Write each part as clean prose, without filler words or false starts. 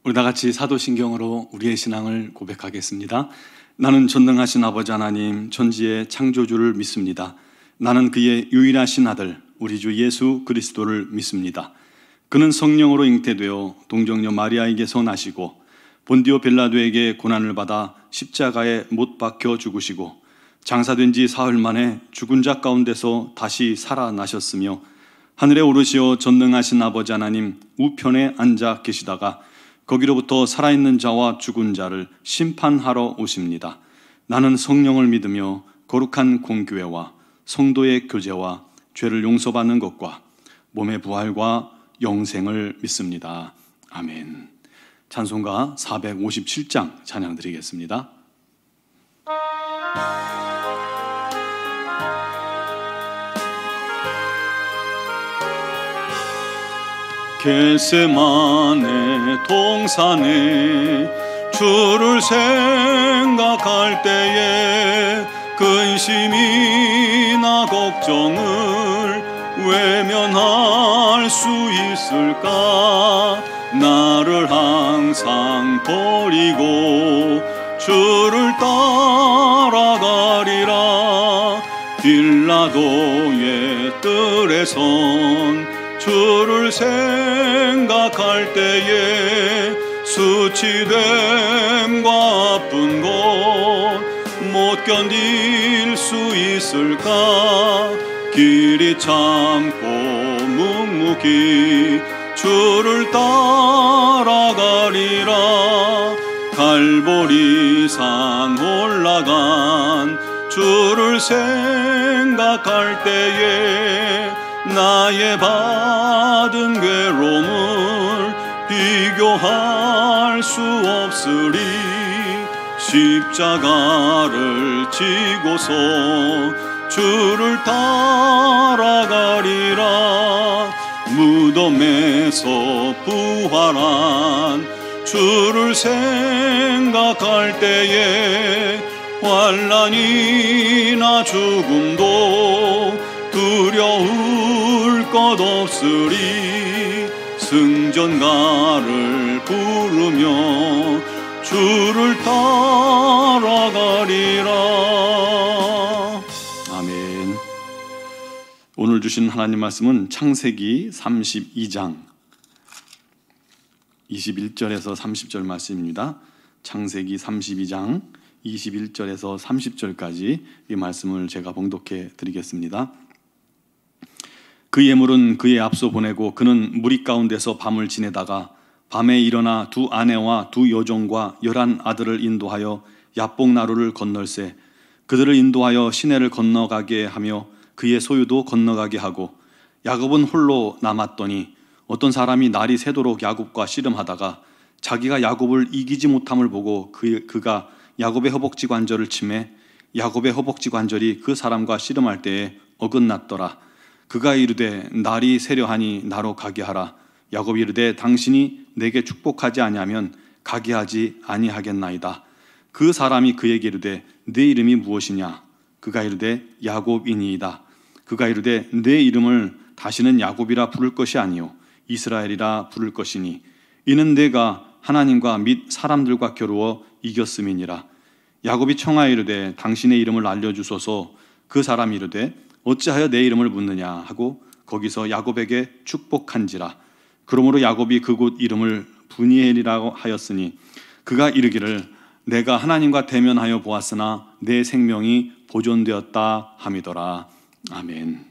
우리 다 같이 사도신경으로 우리의 신앙을 고백하겠습니다. 나는 전능하신 아버지 하나님, 천지의 창조주를 믿습니다. 나는 그의 유일하신 아들, 우리 주 예수 그리스도를 믿습니다. 그는 성령으로 잉태되어 동정녀 마리아에게서 나시고 본디오 빌라도에게 고난을 받아 십자가에 못 박혀 죽으시고 장사된 지 사흘 만에 죽은 자 가운데서 다시 살아나셨으며 하늘에 오르시어 전능하신 아버지 하나님 우편에 앉아 계시다가 거기로부터 살아있는 자와 죽은 자를 심판하러 오십니다. 나는 성령을 믿으며 거룩한 공교회와 성도의 교제와 죄를 용서받는 것과 몸의 부활과 영생을 믿습니다. 아멘. 찬송가 457장 찬양 드리겠습니다. 겟세마네 동산에 주를 생각할 때에 근심이나 걱정을 외면할 수 있을까? 나를 항상 버리고 주를 따라가리라. 빌라도의 뜰에선 주를 생각할 때에 수치됨과 아픈 것 못 견딜 수 있을까? 길이 참고 묵묵히 주를 따라가리라. 갈보리산 올라간 주를 생각할 때에 나의 받은 괴로움을 비교할 수 없으리. 십자가를 지고서 주를 따라가리라. 무덤에서 부활한 주를 생각할 때에 환난이나 죽음도 두려울 것 없으리. 승전가를 부르며 주를 따라가리라. 아멘. 오늘 주신 하나님 말씀은 창세기 32장 21절에서 30절 말씀입니다. 창세기 32장 21절에서 30절까지 이 말씀을 제가 봉독해 드리겠습니다. 그 예물은 그의 앞서 보내고 그는 무리 가운데서 밤을 지내다가 밤에 일어나 두 아내와 두 여종과 11 아들을 인도하여 야복나루를 건널세 그들을 인도하여 시내를 건너가게 하며 그의 소유도 건너가게 하고 야곱은 홀로 남았더니 어떤 사람이 날이 새도록 야곱과 씨름하다가 자기가 야곱을 이기지 못함을 보고 그가 야곱의 허벅지 관절을 치매 야곱의 허벅지 관절이 그 사람과 씨름할 때에 어긋났더라. 그가 이르되 날이 새려하니 나로 가게 하라. 야곱이 이르되 당신이 내게 축복하지 아니하면 가게 하지 아니하겠나이다. 그 사람이 그에게 이르되 네 이름이 무엇이냐? 그가 이르되 야곱이니이다. 그가 이르되 내 이름을 다시는 야곱이라 부를 것이 아니요 이스라엘이라 부를 것이니 이는 내가 하나님과 및 사람들과 겨루어 이겼음이니라. 야곱이 청하여 이르되 당신의 이름을 알려주소서. 그 사람이 이르되 어찌하여 내 이름을 묻느냐 하고 거기서 야곱에게 축복한지라. 그러므로 야곱이 그곳 이름을 브니엘이라고 하였으니 그가 이르기를 내가 하나님과 대면하여 보았으나 내 생명이 보존되었다 함이더라. 아멘.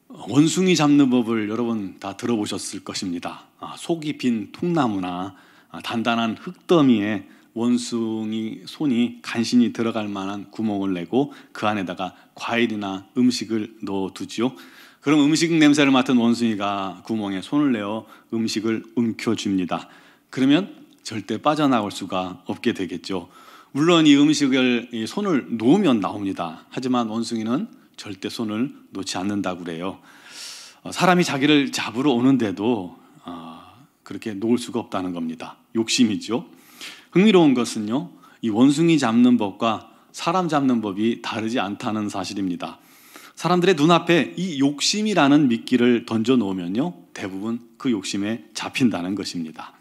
원숭이 잡는 법을 여러분 다 들어보셨을 것입니다. 속이 빈 통나무나 단단한 흙더미에 원숭이 손이 간신히 들어갈 만한 구멍을 내고 그 안에다가 과일이나 음식을 넣어두지요. 그럼 음식 냄새를 맡은 원숭이가 구멍에 손을 내어 음식을 움켜쥡니다. 그러면 절대 빠져나올 수가 없게 되겠죠. 물론 이 음식을 손을 놓으면 나옵니다. 하지만 원숭이는 절대 손을 놓지 않는다고 그래요. 사람이 자기를 잡으러 오는데도 그렇게 놓을 수가 없다는 겁니다. 욕심이죠. 흥미로운 것은요, 이 원숭이 잡는 법과 사람 잡는 법이 다르지 않다는 사실입니다. 사람들의 눈앞에 이 욕심이라는 미끼를 던져 놓으면요, 대부분 그 욕심에 잡힌다는 것입니다.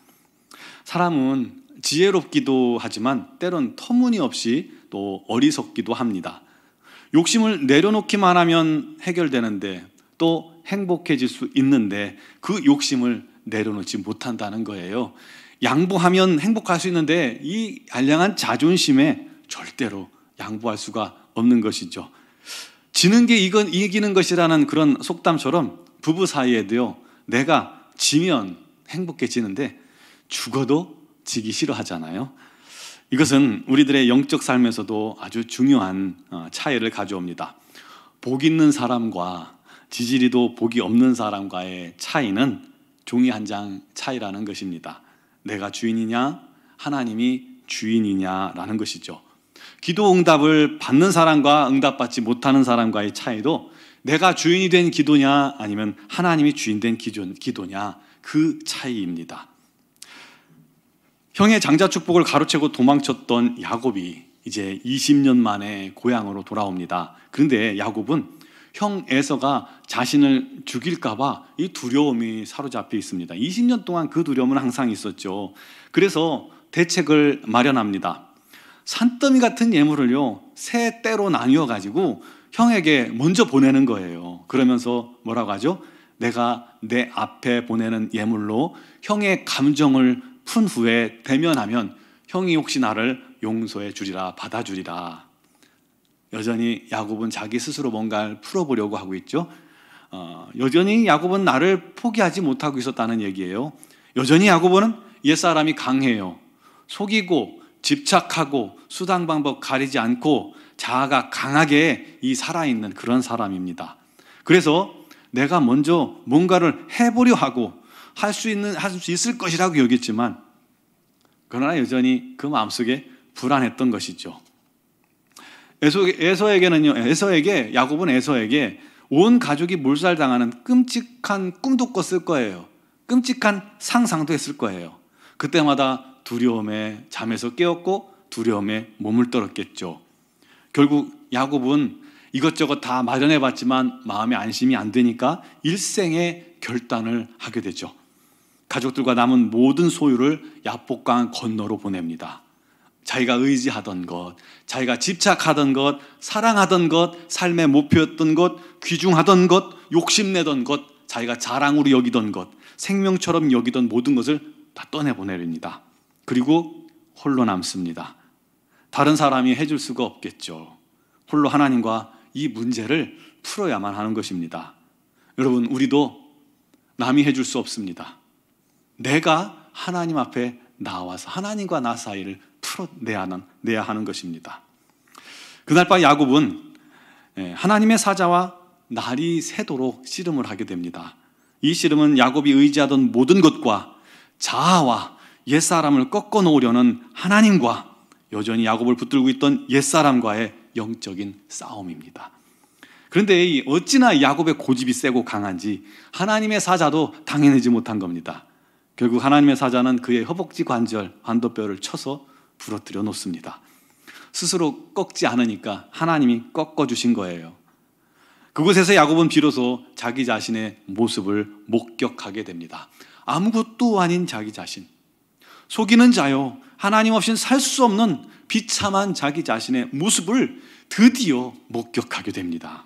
사람은 지혜롭기도 하지만 때론 터무니없이 또 어리석기도 합니다. 욕심을 내려놓기만 하면 해결되는데 또 행복해질 수 있는데 그 욕심을 내려놓지 못한다는 거예요. 양보하면 행복할 수 있는데 이 알량한 자존심에 절대로 양보할 수가 없는 것이죠. 지는 게 이기는 것이라는 그런 속담처럼 부부 사이에도요, 내가 지면 행복해지는데 죽어도 지기 싫어하잖아요. 이것은 우리들의 영적 삶에서도 아주 중요한 차이를 가져옵니다. 복 있는 사람과 지지리도 복이 없는 사람과의 차이는 종이 한 장 차이라는 것입니다. 내가 주인이냐 하나님이 주인이냐라는 것이죠. 기도 응답을 받는 사람과 응답받지 못하는 사람과의 차이도 내가 주인이 된 기도냐 아니면 하나님이 주인 된 기도냐, 그 차이입니다. 형의 장자 축복을 가로채고 도망쳤던 야곱이 이제 20년 만에 고향으로 돌아옵니다. 그런데 야곱은 형 에서가 자신을 죽일까 봐 이 두려움이 사로잡혀 있습니다. 20년 동안 그 두려움은 항상 있었죠. 그래서 대책을 마련합니다. 산더미 같은 예물을요, 세 떼로 나뉘어 가지고 형에게 먼저 보내는 거예요. 그러면서 뭐라고 하죠? 내가 내 앞에 보내는 예물로 형의 감정을 푼 후에 대면하면 형이 혹시 나를 용서해 주리라, 받아주리라. 여전히 야곱은 자기 스스로 뭔가를 풀어보려고 하고 있죠. 여전히 야곱은 나를 포기하지 못하고 있었다는 얘기예요. 여전히 야곱은 옛사람이 강해요. 속이고 집착하고 수단 방법 가리지 않고 자아가 강하게 살아있는 그런 사람입니다. 그래서 내가 먼저 뭔가를 해보려 하고 할 수 있을 것이라고 여겼지만, 그러나 여전히 그 마음속에 불안했던 것이죠. 야곱은 에서에게 온 가족이 몰살당하는 끔찍한 꿈도 꿨을 거예요. 끔찍한 상상도 했을 거예요. 그때마다 두려움에 잠에서 깨었고 두려움에 몸을 떨었겠죠. 결국 야곱은 이것저것 다 마련해봤지만 마음에 안심이 안 되니까 일생의 결단을 하게 되죠. 가족들과 남은 모든 소유를 야복강 건너로 보냅니다. 자기가 의지하던 것, 자기가 집착하던 것, 사랑하던 것, 삶의 목표였던 것, 귀중하던 것, 욕심내던 것, 자기가 자랑으로 여기던 것, 생명처럼 여기던 모든 것을 다 떠내보내립니다. 그리고 홀로 남습니다. 다른 사람이 해줄 수가 없겠죠. 홀로 하나님과 이 문제를 풀어야만 하는 것입니다. 여러분, 우리도 남이 해줄 수 없습니다. 내가 하나님 앞에 나와서 하나님과 나 사이를 풀어내야 하는 것입니다. 그날 밤 야곱은 하나님의 사자와 날이 새도록 씨름을 하게 됩니다. 이 씨름은 야곱이 의지하던 모든 것과 자아와 옛사람을 꺾어 놓으려는 하나님과 여전히 야곱을 붙들고 있던 옛사람과의 영적인 싸움입니다. 그런데 어찌나 야곱의 고집이 세고 강한지 하나님의 사자도 당해내지 못한 겁니다. 결국 하나님의 사자는 그의 허벅지 관절, 환도뼈를 쳐서 부러뜨려 놓습니다. 스스로 꺾지 않으니까 하나님이 꺾어주신 거예요. 그곳에서 야곱은 비로소 자기 자신의 모습을 목격하게 됩니다. 아무것도 아닌 자기 자신, 속이는 자요, 하나님 없이는 살 수 없는 비참한 자기 자신의 모습을 드디어 목격하게 됩니다.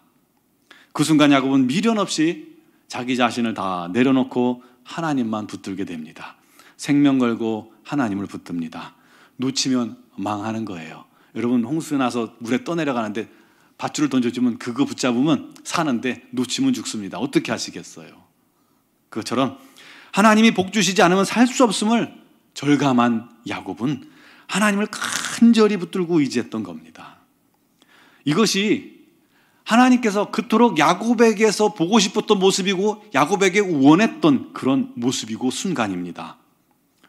그 순간 야곱은 미련 없이 자기 자신을 다 내려놓고 하나님만 붙들게 됩니다. 생명 걸고 하나님을 붙듭니다. 놓치면 망하는 거예요. 여러분, 홍수 나서 물에 떠내려가는데 밧줄을 던져주면 그거 붙잡으면 사는데 놓치면 죽습니다. 어떻게 하시겠어요? 그것처럼 하나님이 복 주시지 않으면 살 수 없음을 절감한 야곱은 하나님을 간절히 붙들고 의지했던 겁니다. 이것이 하나님께서 그토록 야곱에게서 보고 싶었던 모습이고 야곱에게 원했던 그런 모습이고 순간입니다.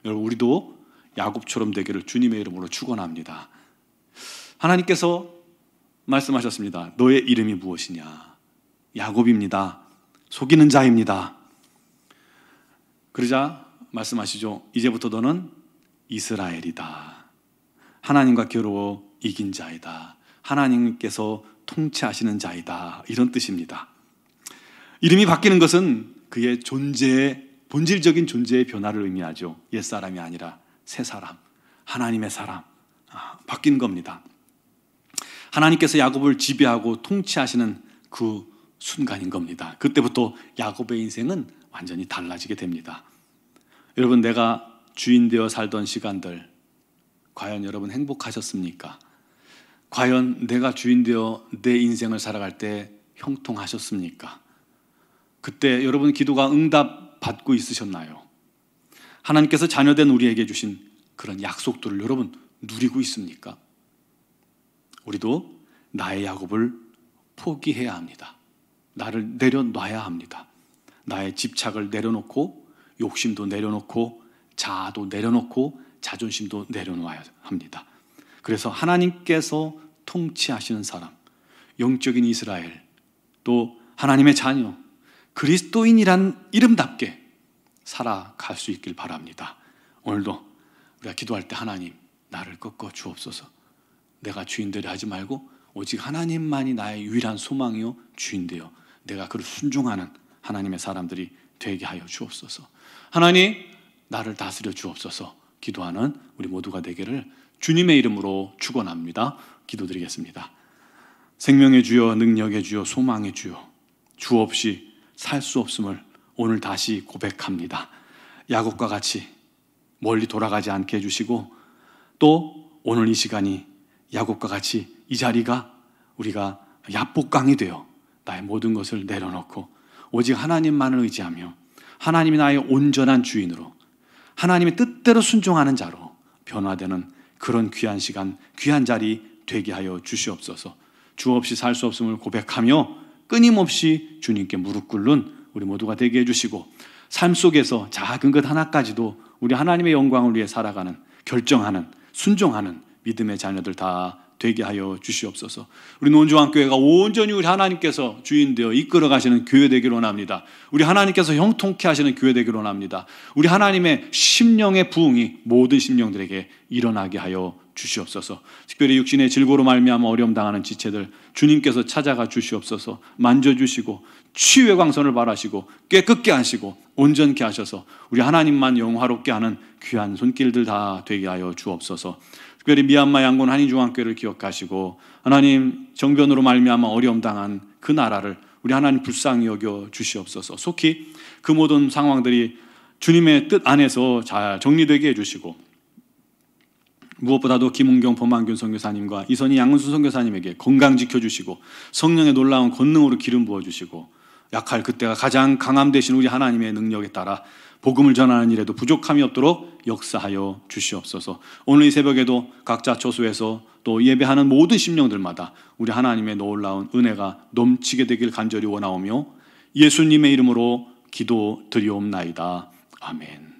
여러분, 우리도 야곱처럼 되기를 주님의 이름으로 축원합니다. 하나님께서 말씀하셨습니다. 너의 이름이 무엇이냐? 야곱입니다. 속이는 자입니다. 그러자 말씀하시죠. 이제부터 너는 이스라엘이다. 하나님과 겨루어 이긴 자이다. 하나님께서 통치하시는 자이다, 이런 뜻입니다. 이름이 바뀌는 것은 그의 존재의 본질적인 존재의 변화를 의미하죠. 옛사람이 아니라 새 사람, 하나님의 사람, 바뀐 겁니다. 하나님께서 야곱을 지배하고 통치하시는 그 순간인 겁니다. 그때부터 야곱의 인생은 완전히 달라지게 됩니다. 여러분, 내가 주인 되어 살던 시간들, 과연 여러분 행복하셨습니까? 과연 내가 주인 되어 내 인생을 살아갈 때 형통하셨습니까? 그때 여러분 기도가 응답받고 있으셨나요? 하나님께서 자녀된 우리에게 주신 그런 약속들을 여러분 누리고 있습니까? 우리도 나의 야곱을 포기해야 합니다. 나를 내려놔야 합니다. 나의 집착을 내려놓고, 욕심도 내려놓고, 자아도 내려놓고, 자존심도 내려놓아야 합니다. 그래서 하나님께서 통치하시는 사람, 영적인 이스라엘, 또 하나님의 자녀, 그리스도인이란 이름답게 살아갈 수 있길 바랍니다. 오늘도 우리가 기도할 때 하나님, 나를 꺾어 주옵소서. 내가 주인되려 하지 말고 오직 하나님만이 나의 유일한 소망이요 주인되어 내가 그를 순종하는 하나님의 사람들이 되게 하여 주옵소서. 하나님, 나를 다스려 주옵소서. 기도하는 우리 모두가 되기를 주님의 이름으로 축원합니다. 기도드리겠습니다. 생명의 주여, 능력의 주여, 소망의 주여, 주 없이 살 수 없음을 오늘 다시 고백합니다. 야곱과 같이 멀리 돌아가지 않게 해주시고, 또 오늘 이 시간이 야곱과 같이 이 자리가 우리가 야복강이 되어 나의 모든 것을 내려놓고 오직 하나님만을 의지하며 하나님이 나의 온전한 주인으로 하나님의 뜻대로 순종하는 자로 변화되는 그런 귀한 시간, 귀한 자리 되게 하여 주시옵소서. 주 없이 살 수 없음을 고백하며 끊임없이 주님께 무릎 꿇는 우리 모두가 되게 해주시고, 삶 속에서 작은 것 하나까지도 우리 하나님의 영광을 위해 살아가는, 결정하는, 순종하는 믿음의 자녀들 다 되게 하여 주시옵소서. 우리 논중앙교회가 온전히 우리 하나님께서 주인되어 이끌어 가시는 교회 되기를 원합니다. 우리 하나님께서 형통케 하시는 교회 되기를 원합니다. 우리 하나님의 심령의 부흥이 모든 심령들에게 일어나게 하여 주시옵소서. 특별히 육신의 질고로 말미암아 어려움 당하는 지체들 주님께서 찾아가 주시옵소서. 만져주시고 치유의 광선을 발하시고 깨끗게 하시고 온전케 하셔서 우리 하나님만 영화롭게 하는 귀한 손길들 다 되게 하여 주옵소서. 특별히 미얀마 양곤 한인중앙교회를 기억하시고 하나님, 정변으로 말미암아 어려움 당한 그 나라를 우리 하나님 불쌍히 여겨 주시옵소서. 속히 그 모든 상황들이 주님의 뜻 안에서 잘 정리되게 해주시고, 무엇보다도 김은경 범한균 선교사님과 이선희 양은수 선교사님에게 건강 지켜주시고 성령의 놀라운 권능으로 기름 부어주시고, 약할 그때가 가장 강함 되신 우리 하나님의 능력에 따라 복음을 전하는 일에도 부족함이 없도록 역사하여 주시옵소서. 오늘 이 새벽에도 각자 처소에서 또 예배하는 모든 심령들마다 우리 하나님의 놀라운 은혜가 넘치게 되길 간절히 원하오며 예수님의 이름으로 기도드리옵나이다. 아멘.